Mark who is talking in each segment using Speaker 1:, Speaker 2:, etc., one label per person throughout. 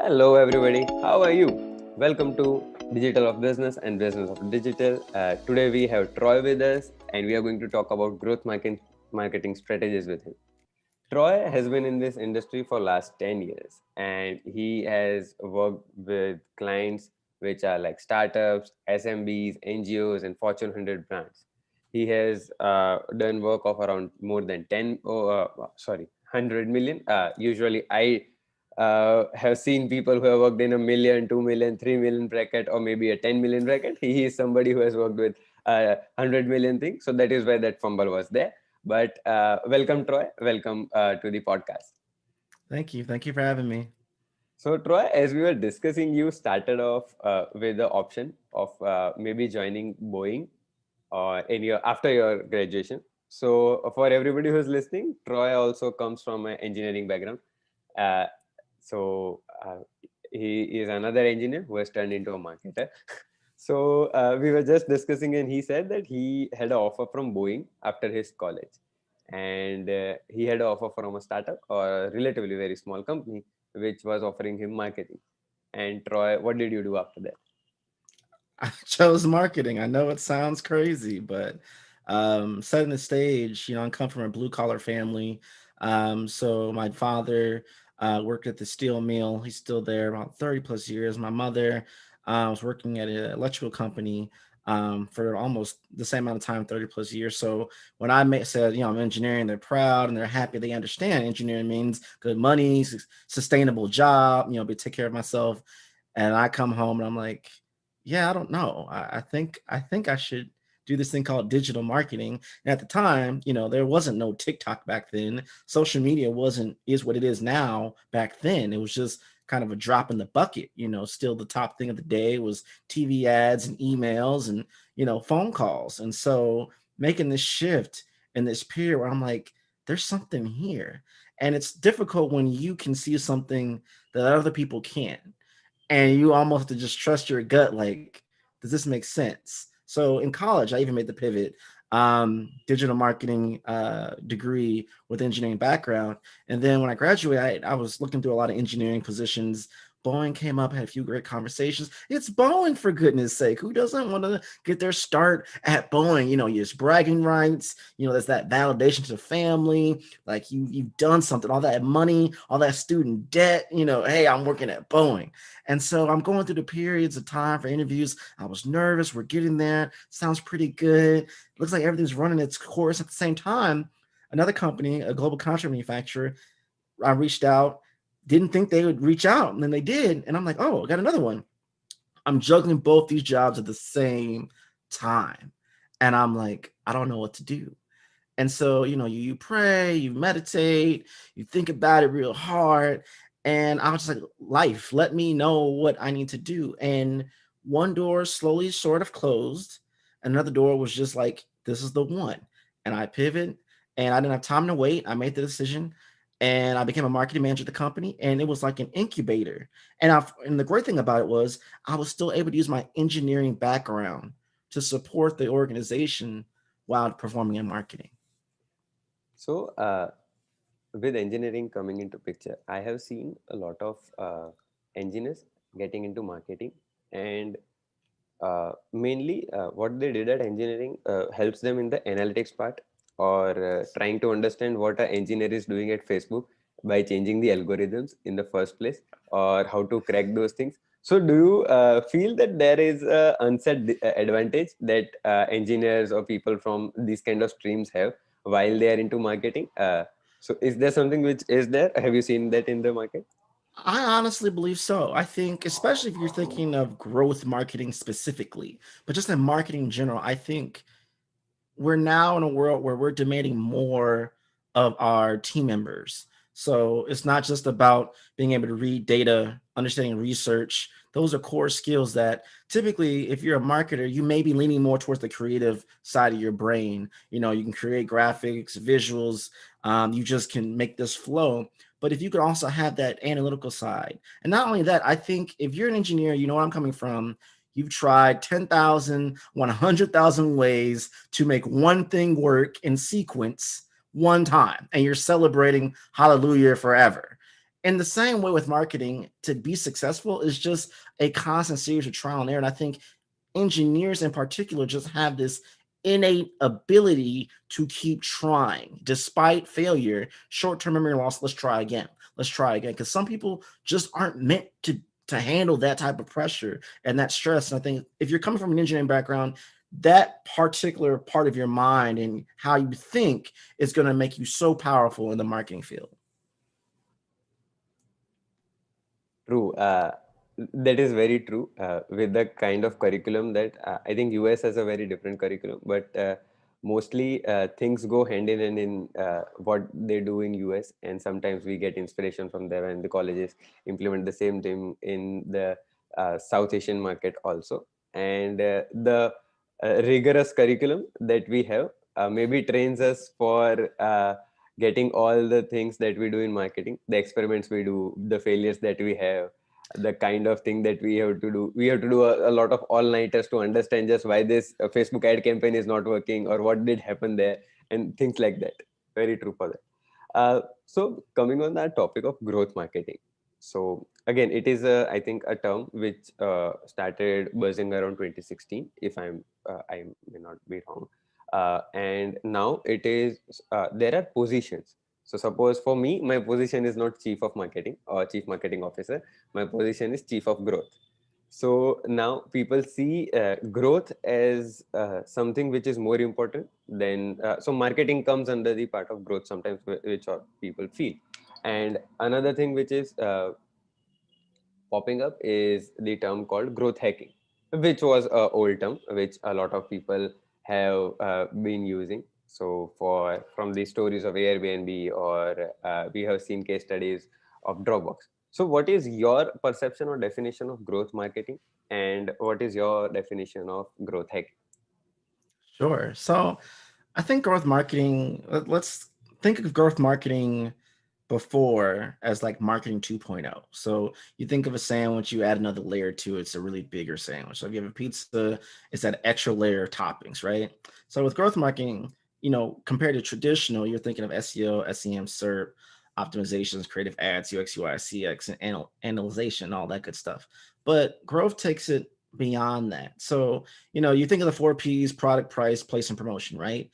Speaker 1: Hello, everybody. How are you? Welcome to Digital of Business and Business of Digital. Today we have Troy with us, and we are going to talk about marketing strategies with him. Troy has been in this industry for last 10 years, and he has worked with clients which are like startups, SMBs, NGOs, and Fortune 100 brands. He has done work of around more than 100 million. Usually, I have seen people who have worked in a million, 2 million, 3 million bracket, or maybe a 10 million bracket. He is somebody who has worked with 100 million things. So that is why that fumble was there. But welcome, Troy. Welcome to the podcast.
Speaker 2: Thank you. Thank you for having me.
Speaker 1: So, Troy, as we were discussing, you started off with the option of maybe joining Boeing or in your after your graduation. So, for everybody who's listening, Troy also comes from an engineering background. Uh, so he is another engineer who has turned into a marketer. So we were just discussing, and he said that he had an offer from Boeing after his college, and he had an offer from a startup or a relatively very small company which was offering him marketing. And Troy, what did you do after that?
Speaker 2: I chose marketing. I know it sounds crazy, but setting the stage, I come from a blue collar family. So my father worked at the steel mill. He's still there about 30 plus years. My mother was working at an electrical company for almost the same amount of time, 30 plus years. So when said, I'm engineering, they're proud and they're happy. They understand engineering means good money, sustainable job, be take care of myself. And I come home and I'm like, yeah, I don't know. I think I should do this thing called digital marketing. And at the time, there wasn't no TikTok back then. Social media wasn't is what it is now back then. It was just kind of a drop in the bucket. Still the top thing of the day was TV ads and emails and phone calls. And so making this shift in this period where I'm like, there's something here. And it's difficult when you can see something that other people can't, and you almost have to just trust your gut. Like, does this make sense? So in college, I even made the pivot, digital marketing degree with engineering background. And then when I graduated, I was looking through a lot of engineering positions. Boeing came up, had a few great conversations. It's Boeing, for goodness sake. Who doesn't want to get their start at Boeing? There's bragging rights. There's that validation to the family. Like you've done something, all that money, all that student debt. Hey, I'm working at Boeing. And so I'm going through the periods of time for interviews. I was nervous. We're getting there. Sounds pretty good. Looks like everything's running its course. At the same time, another company, a global contract manufacturer, I reached out, didn't think they would reach out. And then they did. And I'm like, oh, I got another one. I'm juggling both these jobs at the same time. And I'm like, I don't know what to do. And so, you pray, you meditate, you think about it real hard. And I was just like, life, let me know what I need to do. And one door slowly sort of closed. Another door was just like, this is the one. And I pivot, and I didn't have time to wait. I made the decision, and I became a marketing manager at the company. And it was like an incubator. And the great thing about it was I was still able to use my engineering background to support the organization while performing in marketing.
Speaker 1: So with engineering coming into picture, I have seen a lot of engineers getting into marketing, and mainly what they did at engineering helps them in the analytics part, or trying to understand what an engineer is doing at Facebook by changing the algorithms in the first place, or how to crack those things. So do you feel that there is a unsaid advantage that engineers or people from these kind of streams have while they are into marketing? So is there something which is there? Have you seen that in the market?
Speaker 2: I honestly believe so. I think, especially if you're thinking of growth marketing specifically, but just in marketing in general, I think we're now in a world where we're demanding more of our team members. So it's not just about being able to read data, understanding research. Those are core skills that typically, if you're a marketer, you may be leaning more towards the creative side of your brain. You can create graphics, visuals. You just can make this flow. But if you could also have that analytical side, and not only that, I think if you're an engineer, you know where I'm coming from. You've tried 10,000, 100,000 ways to make one thing work in sequence one time, and you're celebrating hallelujah forever. In the same way with marketing, to be successful is just a constant series of trial and error. And I think engineers in particular just have this innate ability to keep trying despite failure, short-term memory loss. Let's try again. Let's try again. Because some people just aren't meant to handle that type of pressure and that stress. And I think if you're coming from an engineering background, that particular part of your mind and how you think is going to make you so powerful in the marketing field.
Speaker 1: True. That is very true. With the kind of curriculum that I think US has a very different curriculum, but mostly things go hand in hand in what they do in US, and sometimes we get inspiration from them, and the colleges implement the same thing in the South Asian market also. And the rigorous curriculum that we have maybe trains us for getting all the things that we do in marketing, the experiments we do, the failures that we have, the kind of thing that we have to do. We have to do a lot of all-nighters to understand just why this Facebook ad campaign is not working or what did happen there and things like that. Very true for that. So coming on that topic of growth marketing. So again, it is I think a term which started buzzing around 2016, if I may not be wrong. And now it is there are positions. So suppose for me, my position is not chief of marketing or chief marketing officer. My position is chief of growth. So now people see growth as something which is more important than so marketing comes under the part of growth sometimes, which people feel. And another thing which is popping up is the term called growth hacking, which was a old term which a lot of people have been using. So for from the stories of Airbnb, or we have seen case studies of Dropbox. So what is your perception or definition of growth marketing, and what is your definition of growth hacking?
Speaker 2: Sure. So I think growth marketing, let's think of growth marketing before as like marketing 2.0. So you think of a sandwich, you add another layer to it, it's a really bigger sandwich. So if you have a pizza, it's that extra layer of toppings, right? So with growth marketing, compared to traditional, you're thinking of SEO, SEM, SERP, optimizations, creative ads, UX, UI, CX, and analyzation, all that good stuff. But growth takes it beyond that. So, you think of the four P's: product, price, place, and promotion, right?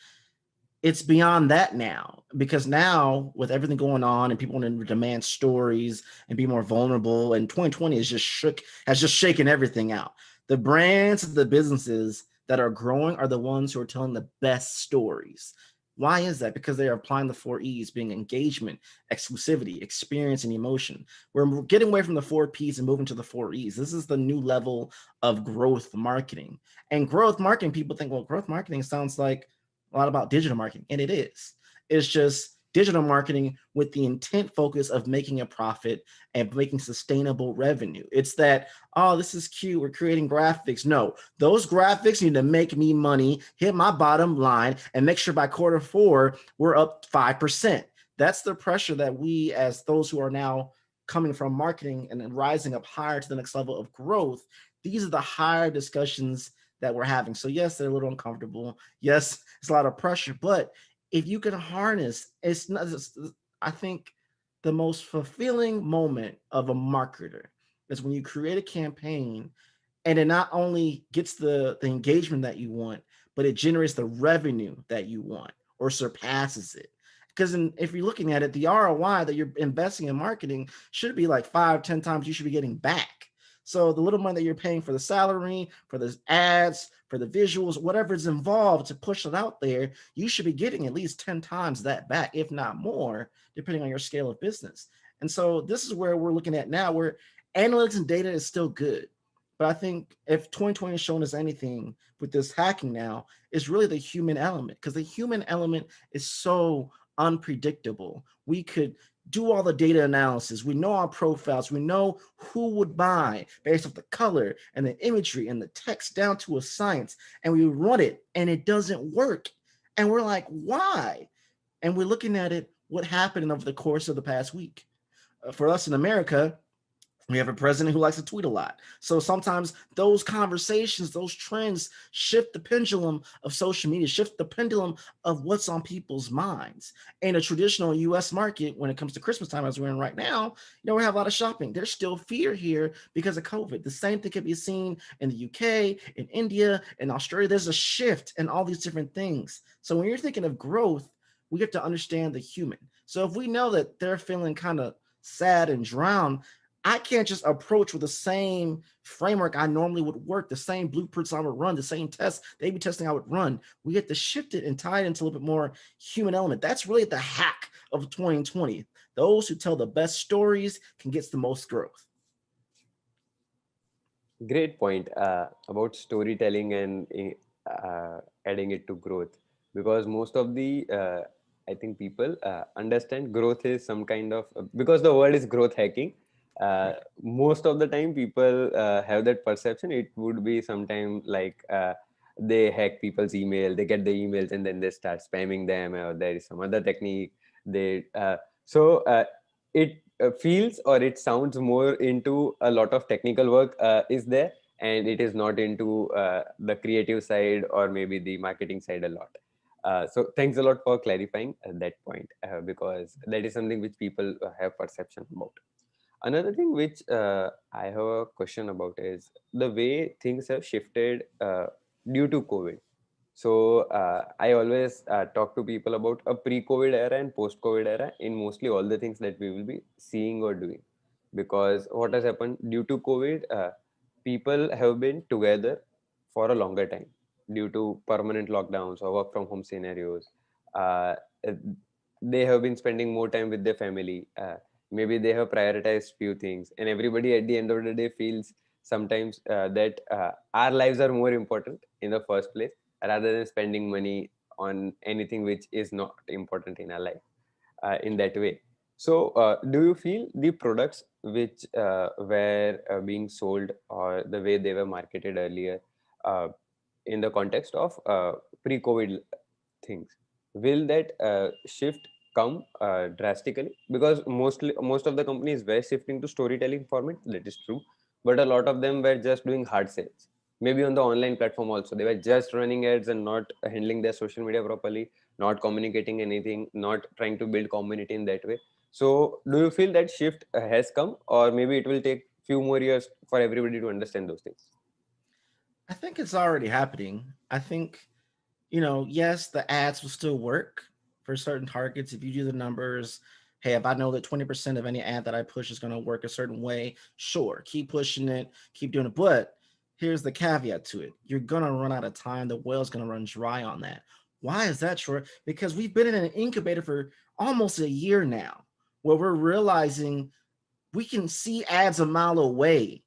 Speaker 2: It's beyond that now, because now with everything going on and people want to demand stories and be more vulnerable, and 2020 has just shaken everything out. The brands, the businesses that are growing are the ones who are telling the best stories. Why is that? Because they are applying the four E's, being engagement, exclusivity, experience, and emotion. We're getting away from the four P's and moving to the four E's. This is the new level of growth marketing. And growth marketing, people think, well, growth marketing sounds like a lot about digital marketing, and it is. It's just digital marketing with the intent focus of making a profit and making sustainable revenue. It's that, oh, this is cute, we're creating graphics. No, those graphics need to make me money, hit my bottom line, and make sure by quarter four we're up 5%. That's the pressure that we, as those who are now coming from marketing and then rising up higher to the next level of growth, these are the higher discussions that we're having. So yes, they're a little uncomfortable. Yes, it's a lot of pressure, but if you can harness, it's not just, I think the most fulfilling moment of a marketer is when you create a campaign and it not only gets the engagement that you want, but it generates the revenue that you want or surpasses it. Because if you're looking at it, the ROI that you're investing in marketing should be like 5, 10 times you should be getting back. So the little money that you're paying for the salary, for the ads, for the visuals, whatever is involved to push it out there, you should be getting at least 10 times that back, if not more, depending on your scale of business. And so this is where we're looking at now, where analytics and data is still good. But I think if 2020 has shown us anything with this hacking now, is really the human element, because the human element is so unpredictable. We could do all the data analysis. We know our profiles. We know who would buy based off the color and the imagery and the text down to a science. And we run it and it doesn't work. And we're like, why? And we're looking at it, what happened over the course of the past week. For us in America, We have a president who likes to tweet a lot. So sometimes those conversations, those trends shift the pendulum of social media, shift the pendulum of what's on people's minds. In a traditional US market, when it comes to Christmas time, as we're in right now, we have a lot of shopping. There's still fear here because of COVID. The same thing can be seen in the UK, in India, in Australia. There's a shift in all these different things. So when you're thinking of growth, we have to understand the human. So if we know that they're feeling kind of sad and drowned, I can't just approach with the same framework I normally would work, the same blueprints I would run, the same tests, the A/B testing I would run. We get to shift it and tie it into a little bit more human element. That's really the hack of 2020. Those who tell the best stories can get the most growth.
Speaker 1: Great point about storytelling and adding it to growth, because most of the I think people understand growth is some kind of, because the word is growth hacking. Uh,
Speaker 2: Right.
Speaker 1: Most of the time, people have that perception. It would be sometime like they hack people's email, they get the emails, and then they start spamming them, or there is some other technique. They so it feels, or it sounds more into a lot of technical work is there, and it is not into the creative side or maybe the marketing side a lot. So thanks a lot for clarifying that point, because that is something which people have perception about. Another thing which I have a question about is the way things have shifted due to COVID. So I always talk to people about a pre-COVID era and post-COVID era in mostly all the things that we will be seeing or doing. Because what has happened due to COVID, people have been together for a longer time due to permanent lockdowns or work from home scenarios. Uh, uh, they have been spending more time with their family. Maybe they have prioritized few things, and everybody at the end of the day feels sometimes that our lives are more important in the first place, rather than spending money on anything which is not important in our life in that way. So, do you feel the products which were being sold, or the way they were marketed earlier, uh, in the context of pre-COVID things, will that shift come drastically? Because most of the companies were shifting to storytelling format. That is true, but a lot of them were just doing hard sales. Maybe on the online platform also, they were just running ads and not handling their social media properly, not communicating anything, not trying to build community in that way. So, do you feel that shift has come, or maybe it will take few more years for everybody to understand those things?
Speaker 2: I think it's already happening. I think, yes, the ads will still work for certain targets. If you do the numbers, hey, if I know that 20% of any ad that I push is going to work a certain way, sure, keep pushing it, keep doing it. But here's the caveat to it: you're going to run out of time. The well's going to run dry on that. Why is that, short? Because we've been in an incubator for almost a year now, where we're realizing we can see ads a mile away.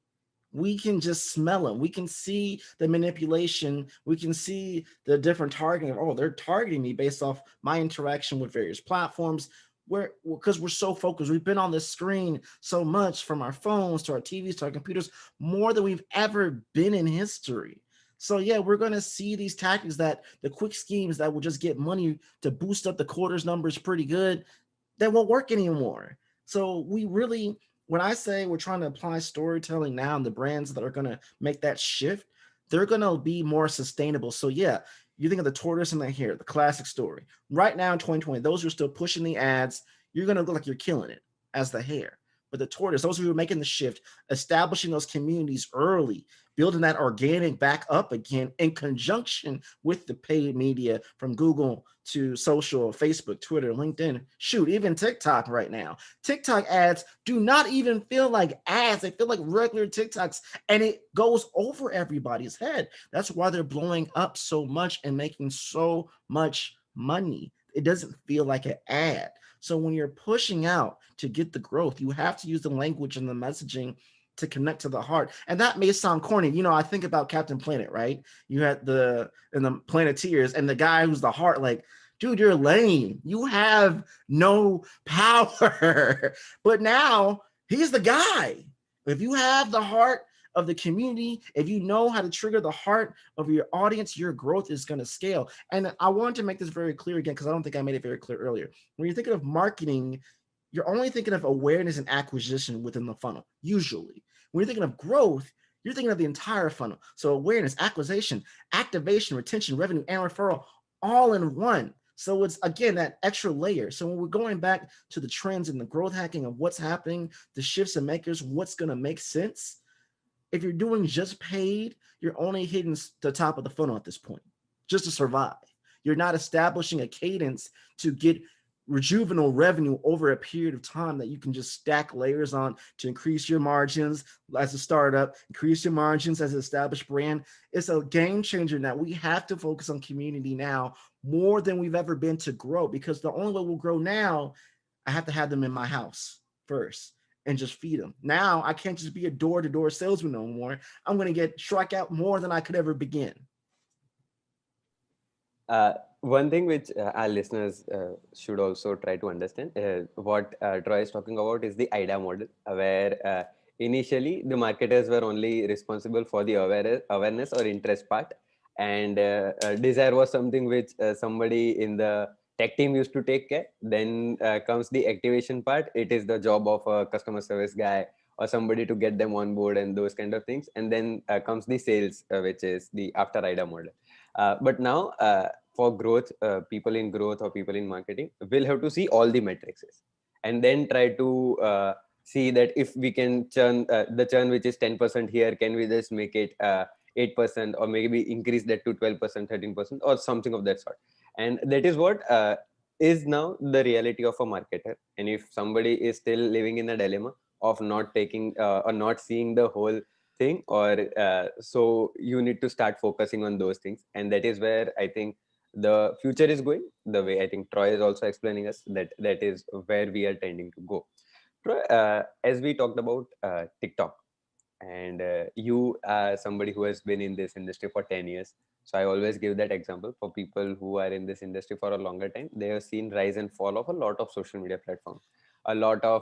Speaker 2: We can just smell them. We can see the manipulation. We can see the different targeting. Oh, they're targeting me based off my interaction with various platforms. Because we're so focused. We've been on this screen so much, from our phones to our TVs to our computers, more than we've ever been in history. So yeah, we're going to see these tactics, that the quick schemes that will just get money to boost up the quarters numbers pretty good, that won't work anymore. So we really, when I say we're trying to apply storytelling now, and the brands that are going to make that shift, they're going to be more sustainable. So yeah, you think of the tortoise and the hare, the classic story. Right now in 2020, those who are still pushing the ads, you're going to look like you're killing it as the hare. But the tortoise, those who are making the shift, establishing those communities early, building that organic back up again in conjunction with the paid media, from Google to social, Facebook, Twitter, LinkedIn, shoot, even TikTok right now. TikTok ads do not even feel like ads. They feel like regular TikToks, and it goes over everybody's head. That's why they're blowing up so much and making so much money. It doesn't feel like an ad. So when you're pushing out to get the growth, you have to use the language and the messaging to connect to the heart. And that may sound corny. I think about Captain Planet, right? You had the Planeteers, and the guy who's the heart, like, dude, you're lame. You have no power. But now he's the guy. If you have the heart of the community, if you know how to trigger the heart of your audience, your growth is going to scale. And I want to make this very clear again, because I don't think I made it very clear earlier. When you're thinking of marketing, you're only thinking of awareness and acquisition within the funnel. Usually, when you're thinking of growth, you're thinking of the entire funnel. So awareness, acquisition, activation, retention, revenue, and referral all in one. So it's again that extra layer. So when we're going back to the trends and the growth hacking of what's happening, the shifts and makers, what's going to make sense. If you're doing just paid, you're only hitting the top of the funnel at this point, just to survive. You're not establishing a cadence to get rejuvenal revenue over a period of time that you can just stack layers on to increase your margins as a startup, increase your margins as an established brand. It's a game changer that we have to focus on community now more than we've ever been to grow, because the only way we'll grow now, I have to have them in my house first and just feed them. Now I can't just be a door-to-door salesman no more. I'm going to get strike out more than I could ever begin.
Speaker 1: One thing which our listeners should also try to understand, what Troy is talking about is the IDA model, where initially the marketers were only responsible for the awareness or interest part, and desire was something which somebody in the tech team used to take care. Then comes the activation part. It is the job of a customer service guy or somebody to get them on board and those kind of things. And then comes the sales, which is the after IDA model. But now, for growth, people in growth or people in marketing will have to see all the metrics and then try to see that if we can churn the churn which is 10% here, can we just make it 8%, or maybe increase that to 12%, 13%, or something of that sort. And that is what is now the reality of a marketer. And if somebody is still living in a dilemma of not taking or not seeing the whole thing, or so you need to start focusing on those things. And that is where I think the future is going, the way I think Troy is also explaining us, that is where we are tending to go. Troy, as we talked about TikTok, and you are somebody who has been in this industry for 10 years, so I always give that example for people who are in this industry for a longer time. They have seen rise and fall of a lot of social media platforms, a lot of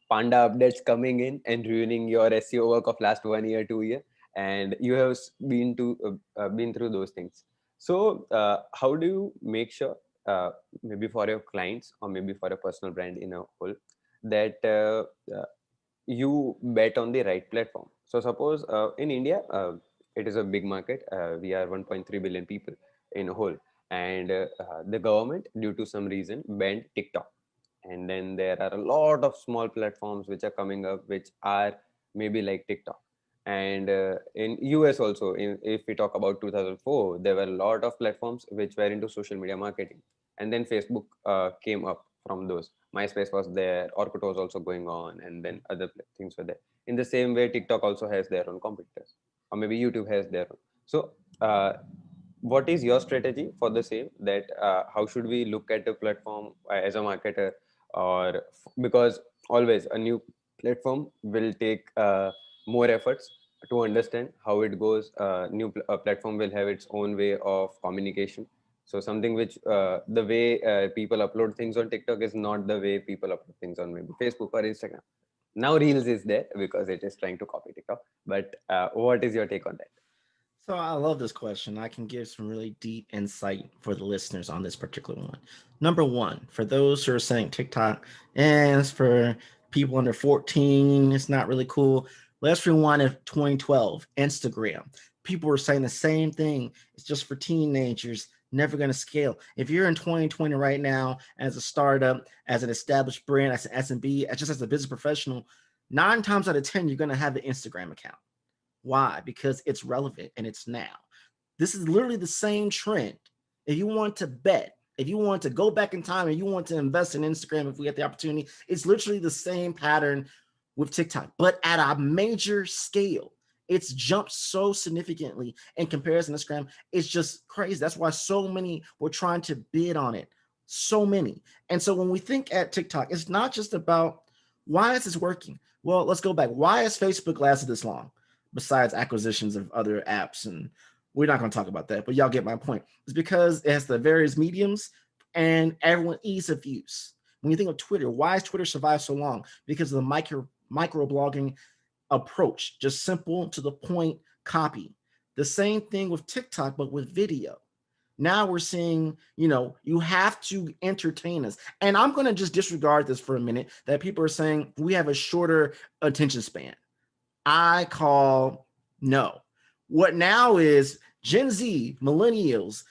Speaker 1: panda updates coming in and ruining your SEO work of last 1 year, 2 year, and you have been through those things. So how do you make sure, maybe for your clients or maybe for a personal brand in a whole, that you bet on the right platform? So suppose in India, it is a big market. We are 1.3 billion people in a whole, and the government, due to some reason, banned TikTok. And then there are a lot of small platforms which are coming up, which are maybe like TikTok. And in US also, if we talk about 2004, there were a lot of platforms which were into social media marketing. And then Facebook came up from those. MySpace was there, Orkut was also going on, and then other things were there. In the same way, TikTok also has their own competitors, or maybe YouTube has their own. So what is your strategy for the same, that how should we look at the platform as a marketer, or because always a new platform will take more efforts to understand how it goes. Platform will have its own way of communication. So something which the way people upload things on TikTok is not the way people upload things on maybe Facebook or Instagram. Now Reels is there because it is trying to copy TikTok. But what is your take on that?
Speaker 2: So I love this question. I can give some really deep insight for the listeners on this particular one. Number one, for those who are saying TikTok, and it's for people under 14, it's not really cool. Let's rewind to 2012, Instagram. People were saying the same thing. It's just for teenagers, never going to scale. If you're in 2020 right now as a startup, as an established brand, as an SMB, just as a business professional, 9 times out of 10, you're going to have an Instagram account. Why? Because it's relevant and it's now. This is literally the same trend. If you want to bet, if you want to go back in time and you want to invest in Instagram, if we get the opportunity, it's literally the same pattern with TikTok, but at a major scale. It's jumped so significantly in comparison to Instagram. It's just crazy. That's why so many were trying to bid on it. So many. And so when we think at TikTok, it's not just about why is this working? Well, let's go back. Why has Facebook lasted this long? Besides acquisitions of other apps, and we're not going to talk about that, but y'all get my point. It's because it has the various mediums and everyone ease of use. When you think of Twitter, why has Twitter survived so long? Because of the micro blogging approach, just simple to the point copy. The same thing with TikTok, but with video. Now we're seeing, you have to entertain us. And I'm going to just disregard this for a minute, that people are saying we have a shorter attention span. I call no. What now is Gen Z, millennials,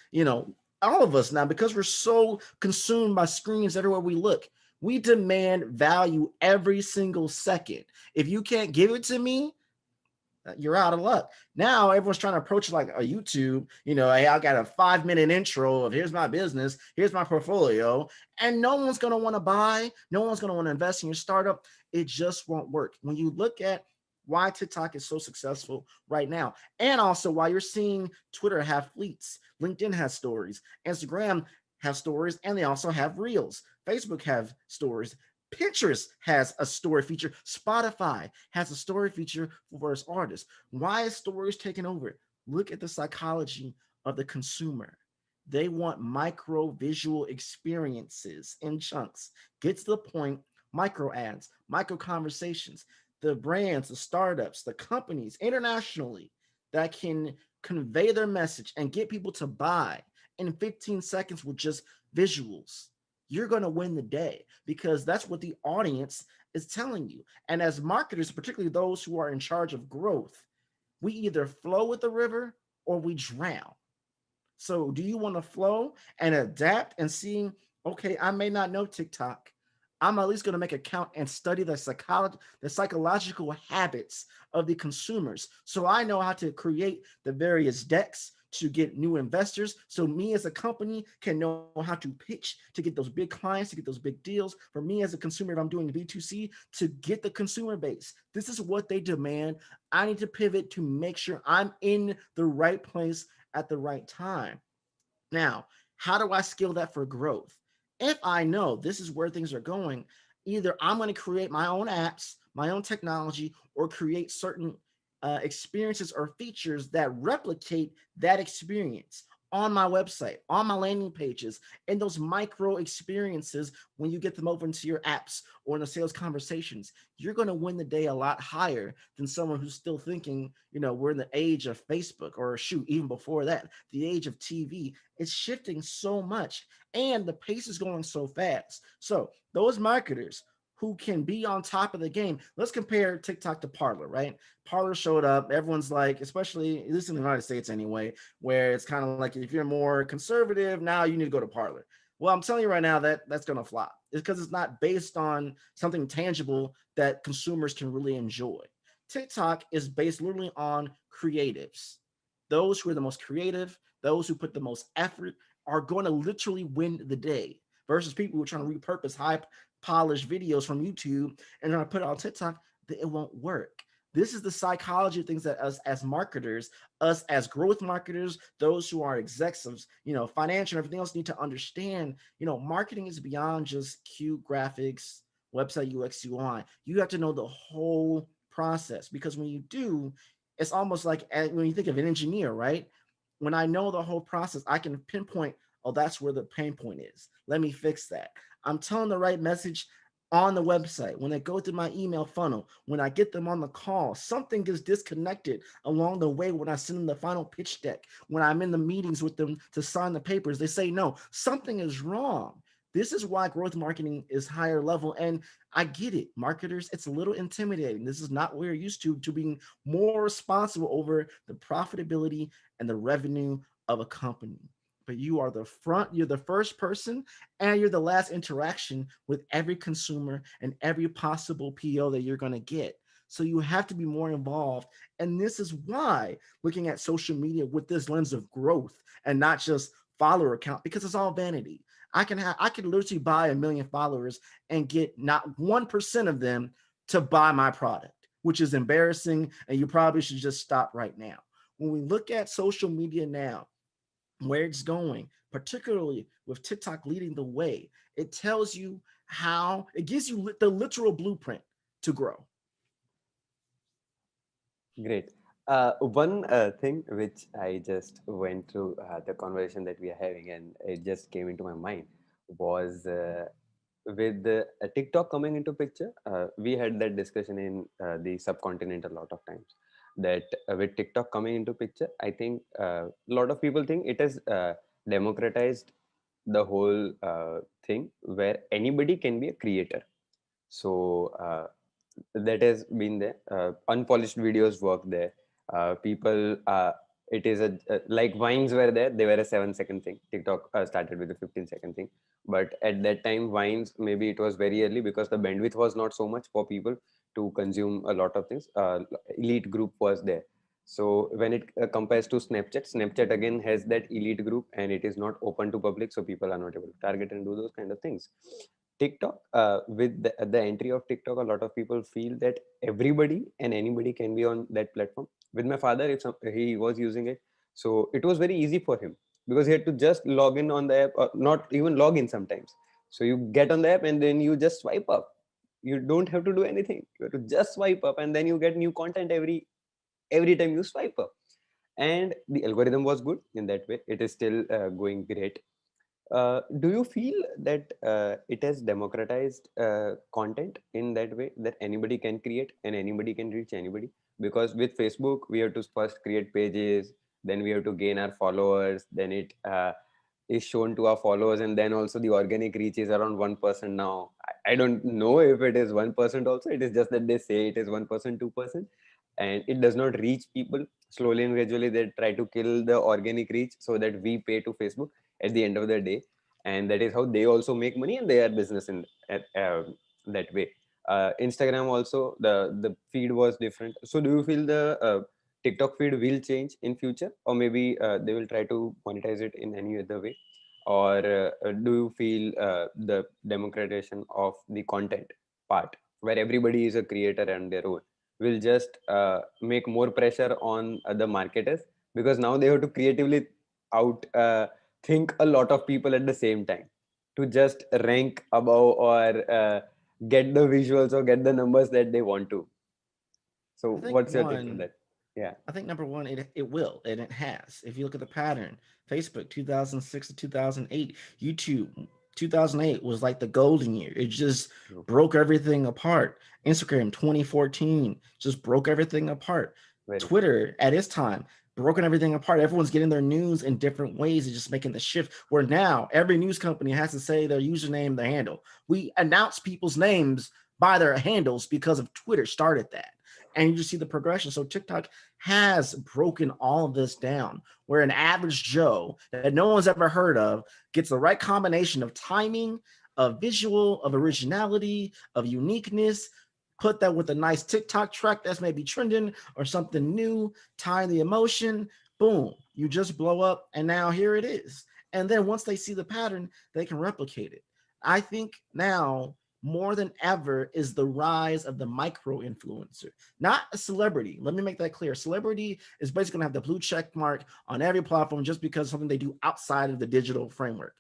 Speaker 2: all of us now, because we're so consumed by screens everywhere we look, we demand value every single second. If you can't give it to me, you're out of luck. Now everyone's trying to approach it like a YouTube. Hey, I got a 5-minute intro of here's my business, here's my portfolio, and no one's gonna want to buy, no one's gonna want to invest in your startup. It just won't work. When you look at why TikTok is so successful right now, and also why you're seeing Twitter have fleets, LinkedIn has stories, Instagram have stories, and they also have reels. Facebook have stories. Pinterest has a story feature. Spotify has a story feature for its artists. Why is stories taking over? Look at the psychology of the consumer. They want micro visual experiences in chunks. Get to the point, micro ads, micro conversations. The brands, the startups, the companies internationally that can convey their message and get people to buy in 15 seconds with just visuals, you're going to win the day, because that's what the audience is telling you. And as marketers, particularly those who are in charge of growth, we either flow with the river or we drown. So do you want to flow and adapt and see, okay, I may not know TikTok. I'm at least going to make a count and study the psychological habits of the consumers. So I know how to create the various decks to get new investors. So me as a company can know how to pitch to get those big clients, to get those big deals. For me as a consumer, if I'm doing B2C, to get the consumer base. This is what they demand. I need to pivot to make sure I'm in the right place at the right time. Now, how do I scale that for growth? If I know this is where things are going, either I'm going to create my own apps, my own technology, or create certain experiences or features that replicate that experience on my website, on my landing pages, and those micro experiences when you get them over into your apps or in the sales conversations. You're going to win the day a lot higher than someone who's still thinking, we're in the age of Facebook, or shoot, even before that, the age of TV. It's shifting so much and the pace is going so fast. So those marketers who can be on top of the game, let's compare TikTok to Parler, right? Parler showed up. Everyone's like, especially at least in the United States anyway, where it's kind of like if you're more conservative, now you need to go to Parler. Well, I'm telling you right now that that's going to flop. It's because it's not based on something tangible that consumers can really enjoy. TikTok is based literally on creatives. Those who are the most creative, those who put the most effort are going to literally win the day, versus people who are trying to repurpose high polished videos from YouTube and trying to put it on TikTok. It won't work. This is the psychology of things that us as marketers, us as growth marketers, those who are execs of, financial and everything else need to understand. Marketing is beyond just cute graphics, website UX UI. You have to know the whole process, because when you do, it's almost like when you think of an engineer, right? When I know the whole process, I can pinpoint, oh, that's where the pain point is. Let me fix that. I'm telling the right message on the website, when they go through my email funnel, when I get them on the call, something gets disconnected along the way when I send them the final pitch deck, when I'm in the meetings with them to sign the papers, they say, no, something is wrong. This is why growth marketing is higher level. And I get it, marketers, it's a little intimidating. This is not what we're used to being more responsible over the profitability and the revenue of a company. But you're the first person, and you're the last interaction with every consumer and every possible PO that you're going to get. So you have to be more involved. And this is why looking at social media with this lens of growth and not just follower count, because it's all vanity. I can literally buy 1 million followers and get not 1% of them to buy my product, which is embarrassing. And you probably should just stop right now. When we look at social media now, where it's going, particularly with TikTok leading the way, it tells you how, it gives you the literal blueprint to grow.
Speaker 1: Great. One thing which I just went through the conversation that we are having, and it just came into my mind, was with the TikTok coming into picture. We had that discussion in the subcontinent a lot of times. That with TikTok coming into picture, I think a lot of people think it is democratized the whole thing where anybody can be a creator. So that has been there. Unpolished videos work there. People, it is like Vines were there. They were a 7 second thing. TikTok started with a 15-second thing. But at that time, Vines, maybe it was very early because the bandwidth was not so much for people to consume a lot of things. Elite group was there. So when it compares to Snapchat, Snapchat again has that elite group and it is not open to public, so people are not able to target and do those kind of things. TikTok, with the entry of TikTok, a lot of people feel that everybody and anybody can be on that platform. With my father, if he was using it, so it was very easy for him because he had to just log in on the app, or not even log in sometimes. So you get on the app and then you just swipe up. You don't have to do anything. You have to just swipe up, and then you get new content every time you swipe up. And the algorithm was good in that way. It is still going great. Do you feel that it has democratized content in that way that anybody can create and anybody can reach anybody? Because with Facebook, we have to first create pages, then we have to gain our followers, then it is shown to our followers, and then also the organic reach is around 1% now. I don't know if it is 1% also. It is just that they say it is 1%, 2%, and it does not reach people. Slowly and gradually, they try to kill the organic reach so that we pay to Facebook at the end of the day, and that is how they also make money and they are business in that way. Instagram also, the feed was different. So do you feel the TikTok feed will change in future, or maybe they will try to monetize it in any other way? Or do you feel the democratization of the content part, where everybody is a creator and their own, will just make more pressure on the marketers, because now they have to creatively out think a lot of people at the same time to just rank above or get the visuals or get the numbers that they want to. So
Speaker 2: I think
Speaker 1: what's your take on
Speaker 2: one
Speaker 1: that? Yeah.
Speaker 2: I think number one, it will and it has. If you look at the pattern, Facebook 2006 to 2008, YouTube 2008 was like the golden year. It just
Speaker 1: True.
Speaker 2: broke everything apart. Instagram 2014 just broke everything apart.
Speaker 1: Very true.
Speaker 2: Twitter at its time broken everything apart. Everyone's getting their news in different ways and just making the shift where now every news company has to say their username, their handle. We announce people's names by their handles because of Twitter started that. And you just see the progression. So TikTok has broken all of this down where an average Joe that no one's ever heard of gets the right combination of timing, of visual, of originality, of uniqueness. Put that with a nice TikTok track that's maybe trending or something new, tie the emotion, boom, you just blow up. And now here it is. And then once they see the pattern, they can replicate it. I think now more than ever is the rise of the micro influencer, not a celebrity. Let me make that clear. Celebrity is basically going to have the blue check mark on every platform just because of something they do outside of the digital framework.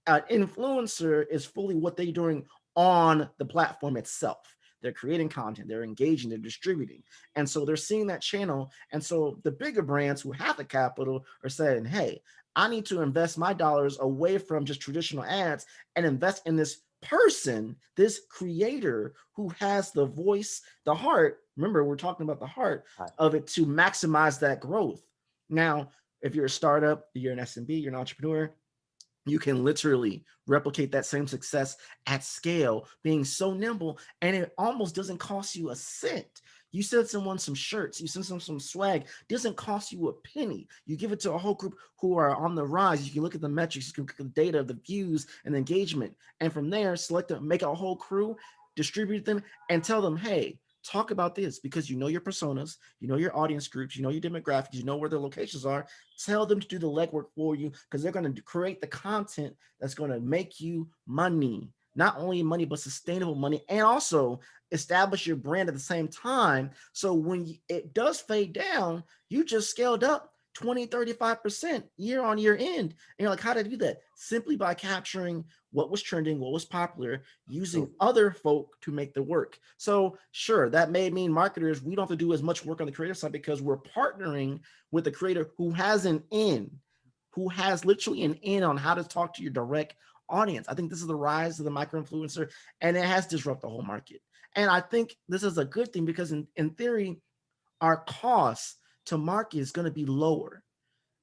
Speaker 2: Influencer is fully what they're doing on the platform itself. They're creating content, they're engaging, they're distributing. And so they're seeing that channel. And so the bigger brands who have the capital are saying, hey, I need to invest my dollars away from just traditional ads and invest in this person, this creator who has the voice, the heart. Remember, we're talking about the heart
Speaker 1: Hi.
Speaker 2: of it to maximize that growth. Now, if you're a startup, you're an SMB, you're an entrepreneur, you can literally replicate that same success at scale, being so nimble, and it almost doesn't cost you a cent. You send someone some shirts, you send them some swag, doesn't cost you a penny. You give it to a whole group who are on the rise. You can look at the metrics, you can look at the data, the views, and the engagement. And from there, select them, make a whole crew, distribute them, and tell them, hey, talk about this because you know your personas, you know your audience groups, you know your demographics, you know where their locations are. Tell them to do the legwork for you because they're going to create the content that's going to make you money. Not only money, but sustainable money, and also establish your brand at the same time. So when it does fade down, you just scaled up 20, 35% year on year end. And you're like, how did I do that? Simply by capturing what was trending, what was popular, using
Speaker 1: True.
Speaker 2: other folk to make the work. So sure, that may mean marketers, we don't have to do as much work on the creative side because we're partnering with a creator who has an in, who has literally an in on how to talk to your direct audience. I think this is the rise of the micro influencer, and it has disrupted the whole market. And I think this is a good thing because in theory, our cost to market is going to be lower.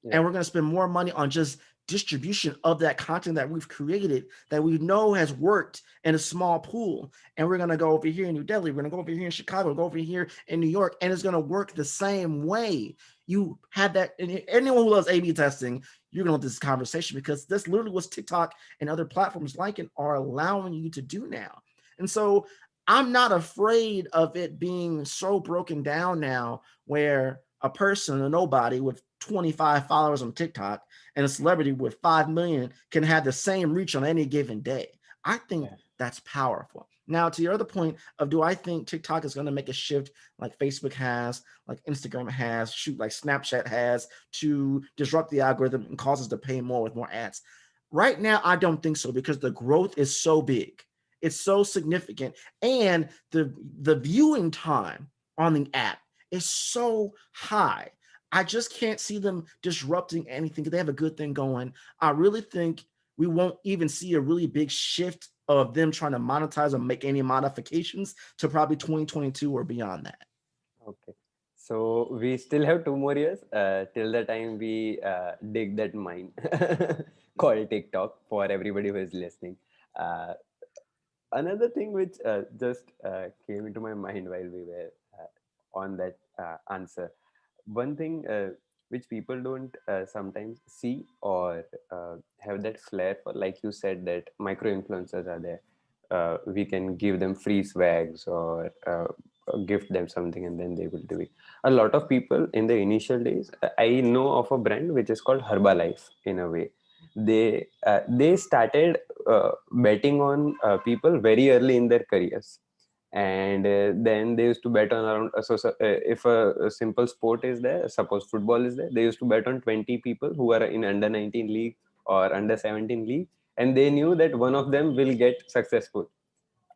Speaker 1: Yeah.
Speaker 2: And we're going to spend more money on just distribution of that content that we've created that we know has worked in a small pool. And we're going to go over here in New Delhi, we're going to go over here in Chicago, go over here in New York, and it's going to work the same way. You have that, and anyone who loves A/B testing, you're going to have this conversation because that's literally what TikTok and other platforms like it are allowing you to do now. And so I'm not afraid of it being so broken down now where a person, a nobody with 25 followers on TikTok and a celebrity with 5 million can have the same reach on any given day. I think
Speaker 1: Yeah.
Speaker 2: that's powerful. Now, to your other point of do I think TikTok is going to make a shift like Facebook has, like Instagram has, shoot, like Snapchat has to disrupt the algorithm and cause us to pay more with more ads? Right now, I don't think so because the growth is so big. It's so significant. And the viewing time on the app is so high. I just can't see them disrupting anything. They have a good thing going. I really think we won't even see a really big shift of them trying to monetize or make any modifications to probably 2022 or beyond that.
Speaker 1: Okay. So we still have 2 more years till the time we dig that mine called TikTok for everybody who is listening. Uh, Another thing which just came into my mind while we were on that answer, one thing which people don't sometimes see or have that flair for, like you said, that micro influencers are there. We can give them free swags or gift them something and then they will do it. A lot of people in the initial days, I know of a brand which is called Herbalife. In a way, they started betting on people very early in their careers, and then they used to bet on around if a simple sport is there, suppose football is there, they used to bet on 20 people who are in under 19 league or under 17 league, and they knew that one of them will get successful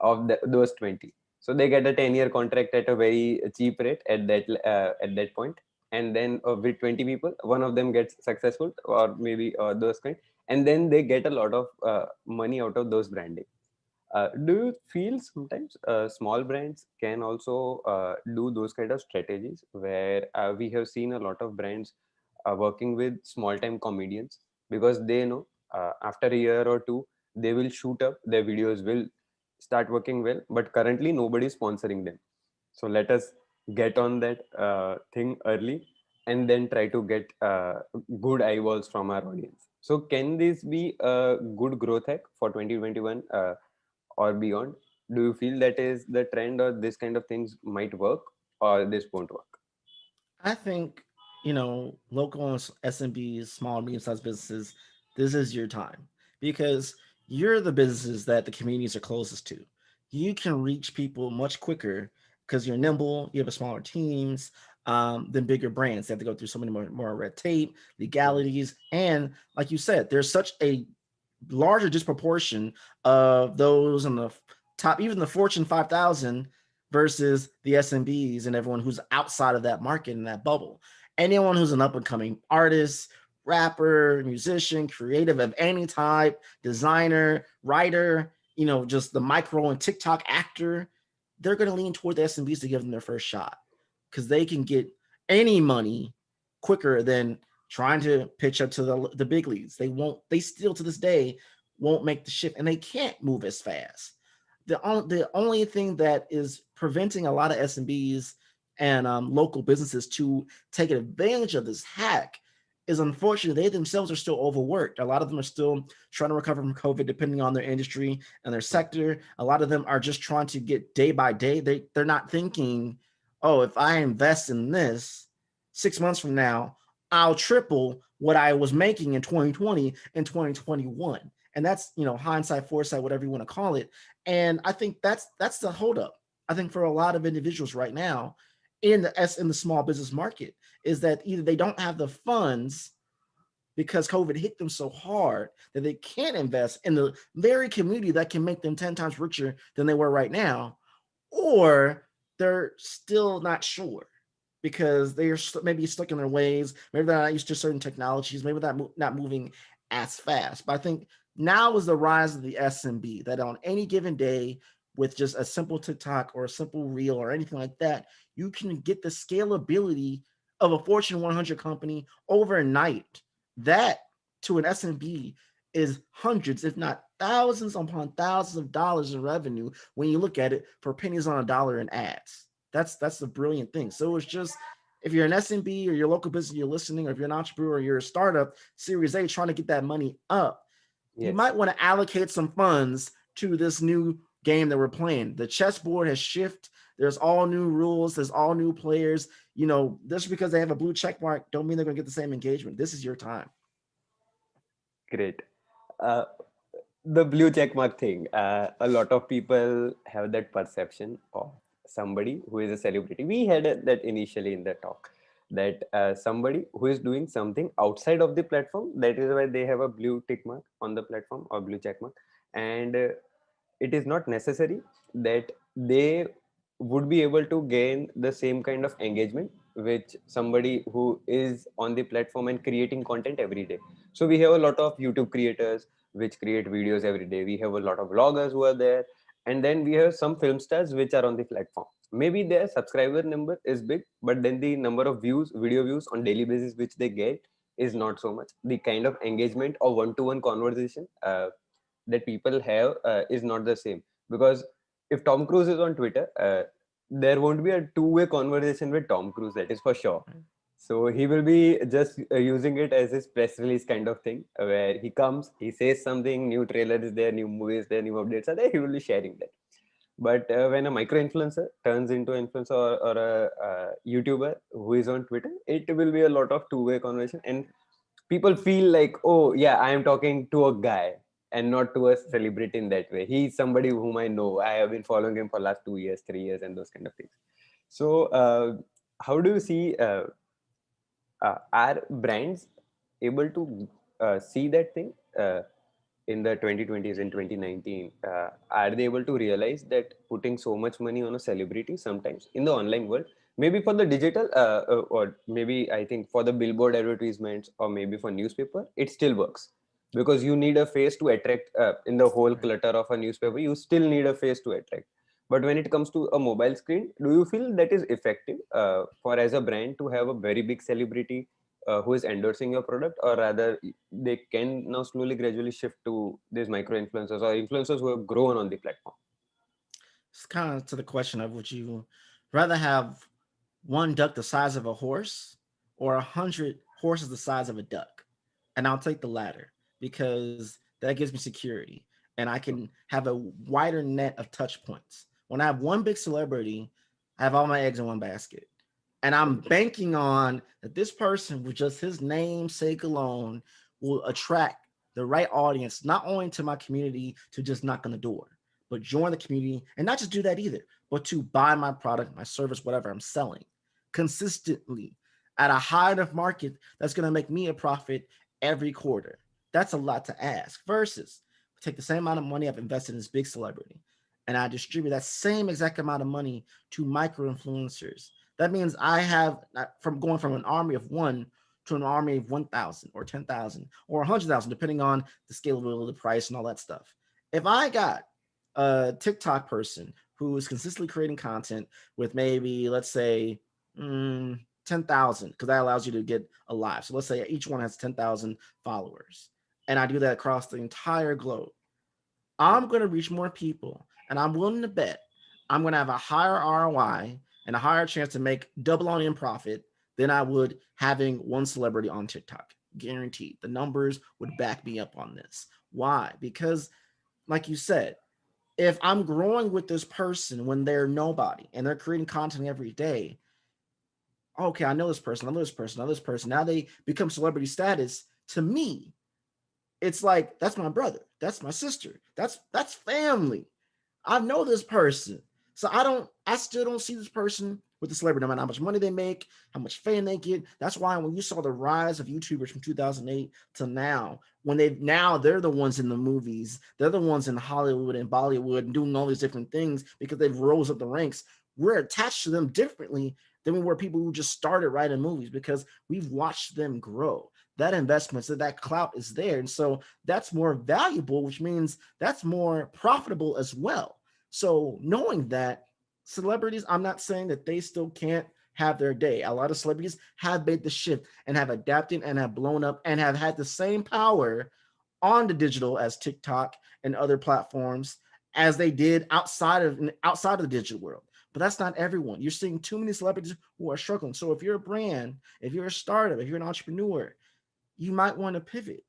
Speaker 1: of those 20. So they get a 10-year contract at a very cheap rate at that point, and then with 20 people one of them gets successful or maybe those kind, and then they get a lot of money out of those branding. Do you feel sometimes small brands can also do those kind of strategies where we have seen a lot of brands working with small time comedians because they know after a year or two they will shoot up, their videos will start working well, but currently nobody is sponsoring them. So let us get on that thing early and then try to get good eyeballs from our audience. So can this be a good growth hack for 2021 or beyond? Do you feel that is the trend, or this kind of things might work, or this won't work?
Speaker 2: I think, local SMBs, small and medium sized businesses, this is your time because you're the businesses that the communities are closest to. You can reach people much quicker because you're nimble, you have a smaller teams than bigger brands. They have to go through so many more red tape,
Speaker 1: Yes.
Speaker 2: legalities. And like you said, there's such a larger disproportion of those on the top, even the Fortune 5,000 versus the SMBs and everyone who's outside of that market and that bubble. Anyone who's an up and coming artist, rapper, musician, creative of any type, designer, writer, just the micro and TikTok actor, they're going to lean toward the SMBs to give them their first shot because they can get any money quicker than trying to pitch up to the big leagues. They still to this day won't make the shift and they can't move as fast. The only thing that is preventing a lot of SMBs and local businesses to take advantage of this hack is unfortunately they themselves are still overworked. A lot of them are still trying to recover from COVID, depending on their industry and their
Speaker 1: Yeah.
Speaker 2: sector. A lot of them are just trying to get day by day. They're not thinking, oh, if I invest in this 6 months from now, I'll triple what I was making in 2020 and 2021. And that's hindsight, foresight, whatever you want to call it. And I think that's the holdup. I think for a lot of individuals right now in the small business market is that either they don't have the funds because COVID hit them so hard that they can't invest in the very community that can make them 10 times richer than they were right now, or they're still not sure because they are maybe stuck in their ways. Maybe they're not used to certain technologies. Maybe they're not moving as fast. But I think now is the rise of the SMB that on any given day, with just a simple TikTok or a simple reel or anything like that, you can get the scalability of a Fortune 100 company overnight. That to an SMB is hundreds, if not thousands upon thousands of dollars in revenue when you look at it for pennies on a dollar in ads. That's the brilliant thing. So it's just, if you're an SMB or your local business you're listening, or if you're an entrepreneur or you're a startup, Series A, trying to get that money up, you
Speaker 1: Yes.
Speaker 2: might want to allocate some funds to this new game that we're playing. The chessboard has shifted. There's all new rules. There's all new players. Just because they have a blue check mark don't mean they're going to get the same engagement. This is your time.
Speaker 1: Great. Uh, the blue check mark thing. A lot of people have that perception of somebody who is a celebrity. We had that initially in the talk, that somebody who is doing something outside of the platform, that is why they have a blue tick mark on the platform or blue check mark. And it is not necessary that they would be able to gain the same kind of engagement which somebody who is on the platform and creating content every day. So we have a lot of YouTube creators which create videos every day. We have a lot of vloggers who are there, and then we have some film stars which are on the platform. Maybe their subscriber number is big, but then the number of views, video views on daily basis which they get is not so much. The kind of engagement or one-to-one conversation that people have is not the same. Because if Tom Cruise is on Twitter, there won't be a two-way conversation with Tom Cruise, that is for sure. So he will be just using it as his press release kind of thing, where he comes, he says something, new trailer is there, new movies there, new updates are there, he will be sharing that. But when a micro influencer turns into influencer, or a YouTuber who is on Twitter, it will be a lot of two-way conversation, and people feel like, oh yeah, I am talking to a guy and not to a celebrity in that way. He's somebody whom I know. I have been following him for last 2 years, 3 years, and those kind of things. So, how do you see? Are brands able to see that thing in the 2020s and 2019? Are they able to realize that putting so much money on a celebrity sometimes in the online world, maybe for the digital, or maybe I think for the billboard advertisements, or maybe for newspaper, it still works, because you need a face to attract, in the whole
Speaker 2: Right.
Speaker 1: clutter of a newspaper you still need a face to attract. But when it comes to a mobile screen, do you feel that is effective for, as a brand, to have a very big celebrity who is endorsing your product, or rather they can now slowly gradually shift to these micro influencers or influencers who have grown on the platform?
Speaker 2: It's kind of to the question of, would you rather have one duck the size of a horse or 100 horses the size of a duck? And I'll take the latter, because that gives me security and I can have a wider net of touch points. When I have one big celebrity, I have all my eggs in one basket. And I'm banking on that this person, with just his namesake alone, will attract the right audience, not only to my community to just knock on the door, but join the community, and not just do that either, but to buy my product, my service, whatever I'm selling consistently at a high enough market that's going to make me a profit every quarter. That's a lot to ask. Versus take the same amount of money I've invested in this big celebrity and I distribute that same exact amount of money to micro influencers. That means I have, from going from an army of one to an army of 1,000 or 10,000 or 100,000, depending on the scalability, the price, and all that stuff. If I got a TikTok person who is consistently creating content with maybe, let's say, 10,000, because that allows you to get a live. So let's say each one has 10,000 followers. And I do that across the entire globe. I'm going to reach more people. And I'm willing to bet I'm going to have a higher ROI and a higher chance to make double on in profit than I would having one celebrity on TikTok. Guaranteed. The numbers would back me up on this. Why? Because, like you said, if I'm growing with this person when they're nobody and they're creating content every day, okay, I know this person, I know this person, I know this person. Now they become celebrity status. To me, it's like, that's my brother, that's my sister, that's family. I know this person. So I still don't see this person with the celebrity, no matter how much money they make, how much fame they get. That's why when you saw the rise of YouTubers from 2008 to now, when they're the ones in the movies, they're the ones in Hollywood and Bollywood and doing all these different things because they've rose up the ranks. We're attached to them differently than we were people who just started writing movies, because we've watched them grow. That investment, so that clout is there. And so that's more valuable, which means that's more profitable as well. So knowing that, celebrities, I'm not saying that they still can't have their day. A lot of celebrities have made the shift and have adapted and have blown up and have had the same power on the digital as TikTok and other platforms as they did outside of the digital world. But that's not everyone. You're seeing too many celebrities who are struggling. So if you're a brand, if you're a startup, if you're an entrepreneur, you might want to pivot.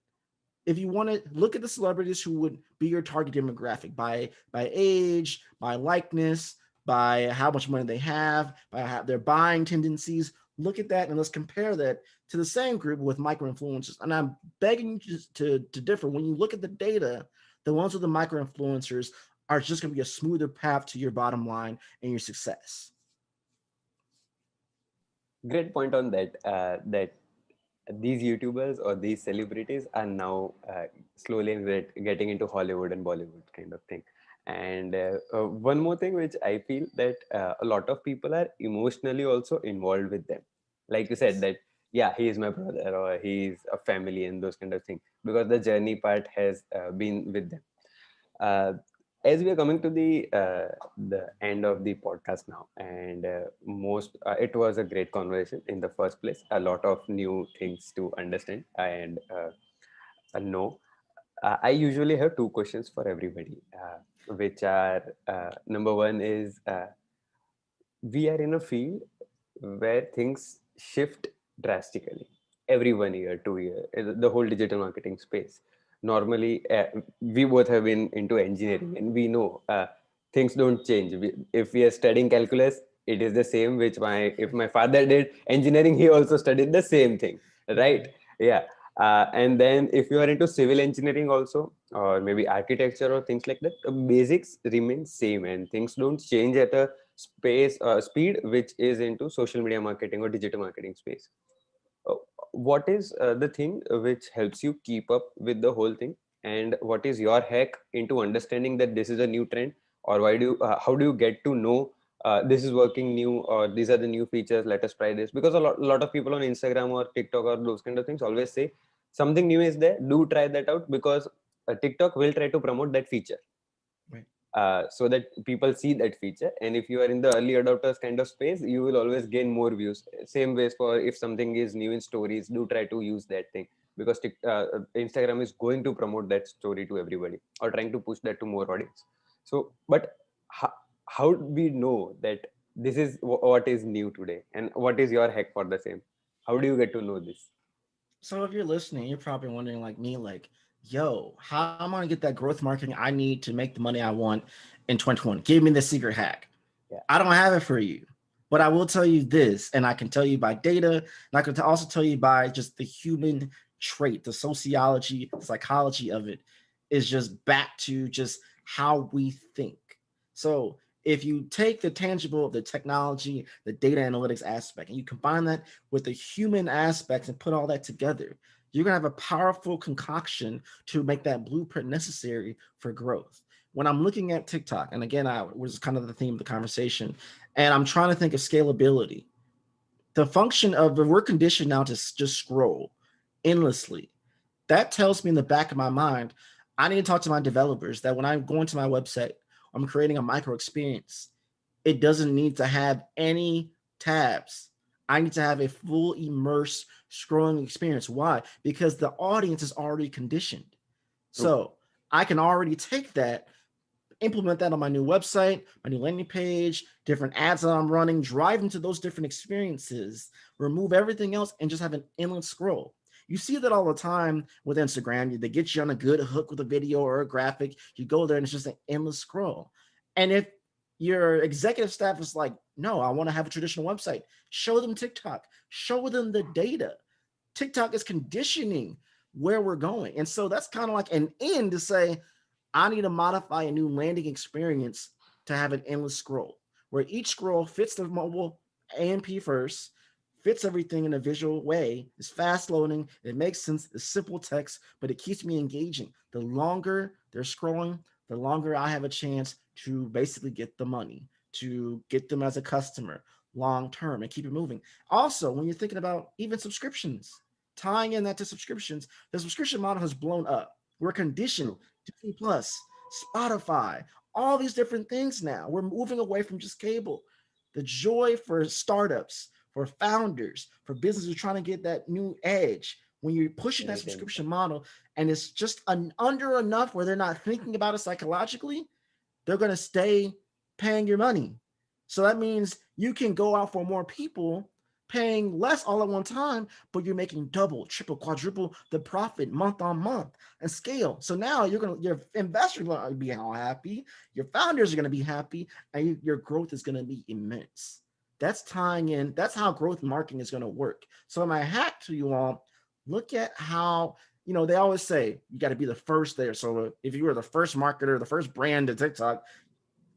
Speaker 2: If you want to look at the celebrities who would be your target demographic by age, by likeness, by how much money they have, by how their buying tendencies, look at that and let's compare that to the same group with micro influencers. And I'm begging you to differ. When you look at the data, the ones with the micro influencers are just going to be a smoother path to your bottom line and your success.
Speaker 1: Great point on that. That these YouTubers or these celebrities are now slowly getting into Hollywood and Bollywood kind of thing. And one more thing, which I feel that a lot of people are emotionally also involved with them. Like you said,
Speaker 2: Yes.
Speaker 1: that yeah, he is my brother or he's a family and those kind of things, because the journey part has been with them. Uh, as we are coming to the end of the podcast now, and most it was a great conversation in the first place. A lot of new things to understand and know. I usually have two questions for everybody, which are number one is we are in a field where things shift drastically every 1 year, 2 year, the whole digital marketing space. Normally, we both have been into engineering and we know things don't change. If we are studying calculus, it is the same, which if my father did engineering, he also studied the same thing, right? Yeah. And then if you are into civil engineering also, or maybe architecture or things like that, the basics remain same and things don't change at a speed which is into social media marketing or digital marketing space. uh, what is the thing which helps you keep up with the whole thing, and what is your hack into understanding that this is a new trend, or how do you get to know this is working new, or these are the new features, let us try this? Because a lot of people on Instagram or TikTok or those kind of things always say something new is there, do try that out, because TikTok will try to promote that feature,
Speaker 2: Right.
Speaker 1: so that people see that feature. And if you are in the early adopters kind of space, you will always gain more views. Same ways, for if something is new in stories, do try to use that thing, because Instagram is going to promote that story to everybody or trying to push that to more audience. So but how, how do we know that this is what is new today, and what is your hack for the same? How do you get to know this?
Speaker 2: So if you're listening, you're probably wondering, like me, like, yo, how am I gonna get that growth marketing I need to make the money I want in 2020? Give me the secret hack.
Speaker 1: Yeah.
Speaker 2: I don't have it for you, but I will tell you this, and I can tell you by data, and I can also tell you by just the human trait, the sociology, psychology of it is just back to just how we think. So if you take the tangible, the technology, the data analytics aspect, and you combine that with the human aspects and put all that together, you're gonna have a powerful concoction to make that blueprint necessary for growth. When I'm looking at TikTok, and again, I was kind of the theme of the conversation, and I'm trying to think of scalability. The function of we're conditioned now to just scroll endlessly. That tells me in the back of my mind, I need to talk to my developers that when I'm going to my website, I'm creating a micro experience. It doesn't need to have any tabs. I need to have a full immersed scrolling experience. Why? Because the audience is already conditioned.
Speaker 1: True.
Speaker 2: So I can already take that, implement that on my new website, my new landing page, different ads that I'm running, drive into those different experiences, remove everything else, and just have an endless scroll. You see that all the time with Instagram. They get you on a good hook with a video or a graphic. You go there and it's just an endless scroll. And if your executive staff is like, no, I want to have a traditional website, show them TikTok, show them the data. TikTok is conditioning where we're going. And so that's kind of like an end to say, I need to modify a new landing experience to have an endless scroll where each scroll fits the mobile AMP first, fits everything in a visual way, is fast loading, it makes sense, it's simple text, but it keeps me engaging. The longer they're scrolling, the longer I have a chance to basically get the money, to get them as a customer long term and keep it moving. Also, when you're thinking about even subscriptions, tying in that to subscriptions, the subscription model has blown up. We're conditioned
Speaker 1: True.
Speaker 2: Disney Plus, Spotify, all these different things now. We're moving away from just cable. The joy for startups, for founders, for businesses trying to get that new edge. When you're pushing that
Speaker 1: Retain.
Speaker 2: subscription model and it's just under enough where they're not thinking about it psychologically, they're going to stay paying your money. So that means you can go out for more people paying less all at one time, but you're making double, triple, quadruple the profit month on month and scale. So now your investors are going to be all happy, your founders are going to be happy, and your growth is going to be immense. That's tying in. That's how growth marketing is going to work. So my hack to you all, look at how they always say you got to be the first there. So if you were the first marketer, the first brand to TikTok,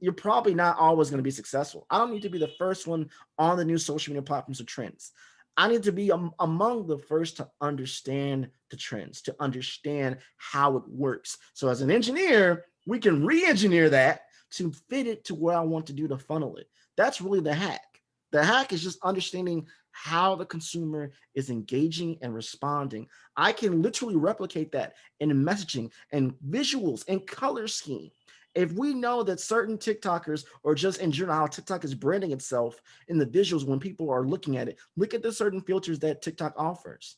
Speaker 2: you're probably not always going to be successful. I don't need to be the first one on the new social media platforms or trends. I need to be among the first to understand the trends, to understand how it works. So as an engineer, we can re-engineer that to fit it to what I want to do to funnel it. That's really the hack. The hack is just understanding how the consumer is engaging and responding. I can literally replicate that in messaging and visuals and color scheme. If we know that certain TikTokers, or just in general how TikTok is branding itself in the visuals when people are looking at it, look at the certain filters that TikTok offers.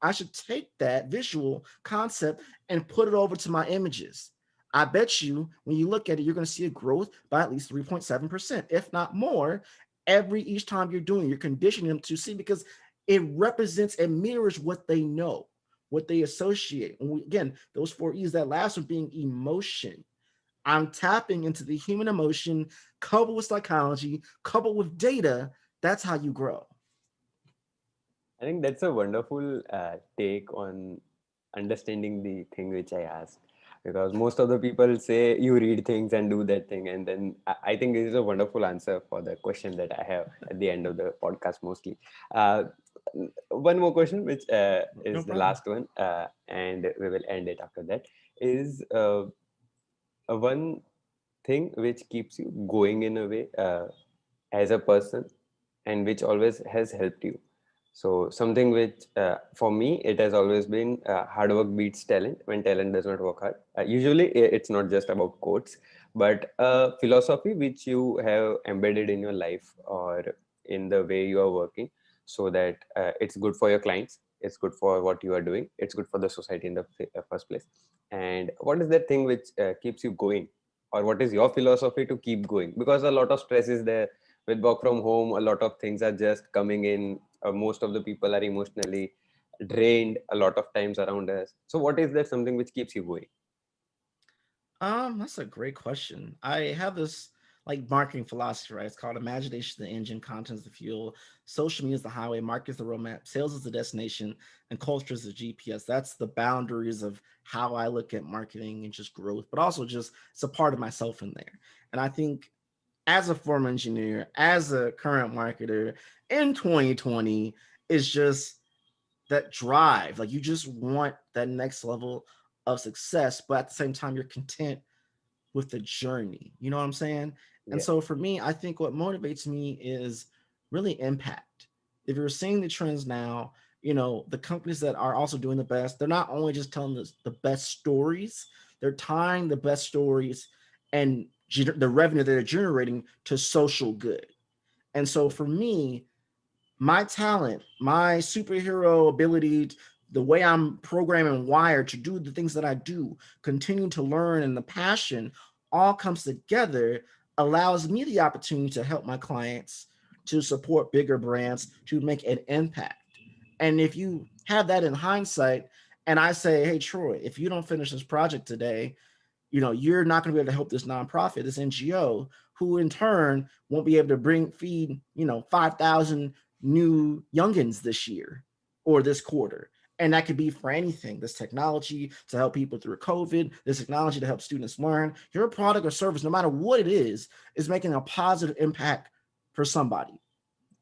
Speaker 2: I should take that visual concept and put it over to my images. I bet you when you look at it, you're going to see a growth by at least 3.7%, if not more, every each time you're doing. You're conditioning them to see, because it represents and mirrors what they know, what they associate. And again, those four E's, that last one being emotion. I'm tapping into the human emotion, coupled with psychology, coupled with data. That's how you grow.
Speaker 1: I think that's a wonderful take on understanding the thing which I asked. Because most of the people say you read things and do that thing. And then I think it is a wonderful answer for the question that I have at the end of the podcast mostly. Uh, One more question, which
Speaker 2: No
Speaker 1: is the
Speaker 2: problem.
Speaker 1: last one, and we will end it after that, is one thing which keeps you going in a way as a person, and which always has helped you. So something which for me it has always been hard work beats talent when talent does not work hard. Usually it's not just about quotes, but a philosophy which you have embedded in your life or in the way you are working, so that it's good for your clients, it's good for what you are doing, it's good for the society in the first place. And what is that thing which keeps you going, or what is your philosophy to keep going? Because a lot of stress is there with work from home. A lot of things are just coming in. Most of the people are emotionally drained a lot of times around us. So what is that something which keeps you going?
Speaker 2: That's a great question. I have this like marketing philosophy, right? It's called imagination, the engine, content is the fuel, social media is the highway, market is the roadmap, sales is the destination, and culture is the GPS. That's the boundaries of how I look at marketing and just growth, but also just it's a part of myself in there. And I think as a former engineer, as a current marketer in 2020, is just that drive. Like you just want that next level of success, but at the same time, you're content with the journey. You know what I'm saying? And
Speaker 1: Yeah.
Speaker 2: so for me, I think what motivates me is really impact. If you're seeing the trends now, the companies that are also doing the best, they're not only just telling us the best stories, they're tying the best stories and the revenue that they're generating to social good. And so for me, my talent, my superhero ability, the way I'm programmed and wired to do the things that I do, continue to learn, and the passion all comes together, allows me the opportunity to help my clients, to support bigger brands, to make an impact. And if you have that in hindsight, and I say, hey, Troy, if you don't finish this project today, you're not going to be able to help this nonprofit, this NGO, who in turn won't be able to feed, 5,000 new youngins this year or this quarter. And that could be for anything. This technology to help people through COVID, this technology to help students learn. Your product or service, no matter what it is making a positive impact for somebody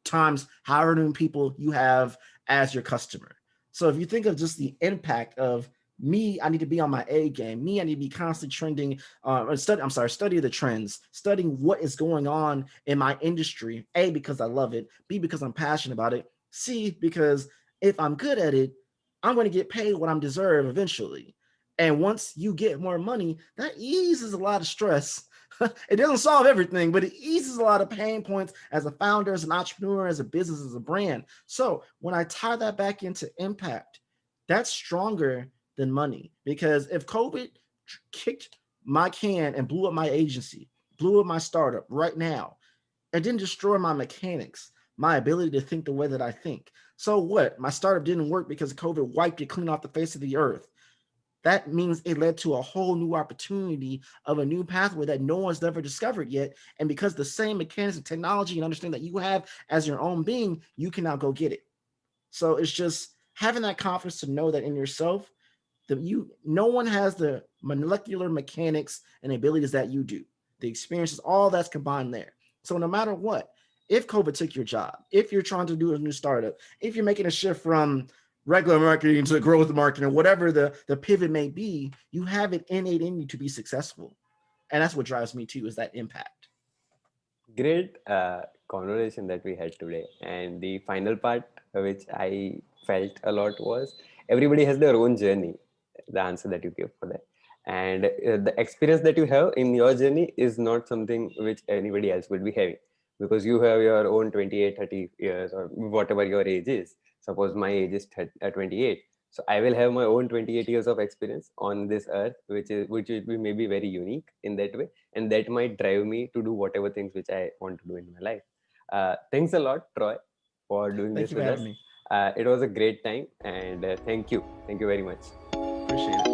Speaker 2: times however many people you have as your customer. So if you think of just the impact of me, I need to be on my A game. Me, I need to be constantly trending, study the trends, studying what is going on in my industry. A, because I love it. B, because I'm passionate about it. C, because if I'm good at it, I'm going to get paid what I'm deserved eventually. And once you get more money, that eases a lot of stress It doesn't solve everything, but it eases a lot of pain points as a founder, as an entrepreneur, as a business, as a brand. So when I tie that back into impact, that's stronger than money. Because if COVID kicked my can and blew up my agency, blew up my startup right now, it didn't destroy my mechanics, my ability to think the way that I think. So what? My startup didn't work because COVID wiped it clean off the face of the earth. That means it led to a whole new opportunity of a new pathway that no one's ever discovered yet. And because the same mechanics and technology and understanding that you have as your own being, you can now go get it. So it's just having that confidence to know that in yourself, that you no one has the molecular mechanics and abilities that you do. The experiences, all that's combined there. So no matter what, if COVID took your job, if you're trying to do a new startup, if you're making a shift from regular marketing to growth marketing, or whatever the pivot may be, you have it innate in you to be successful. And that's what drives me too, is that impact.
Speaker 1: Great conversation that we had today. And the final part, which I felt a lot, was everybody has their own journey, the answer that you give for that. And the experience that you have in your journey is not something which anybody else would be having, because you have your own 28, 30 years, or whatever your age is. Suppose my age is 28. So I will have my own 28 years of experience on this earth, which will be maybe very unique in that way, and that might drive me to do whatever things which I want to do in my life. Thanks a lot, Troy, for doing
Speaker 2: Thank
Speaker 1: this
Speaker 2: you for
Speaker 1: with
Speaker 2: having
Speaker 1: us.
Speaker 2: me.
Speaker 1: It was a great time, and thank you very much.
Speaker 2: Appreciate it.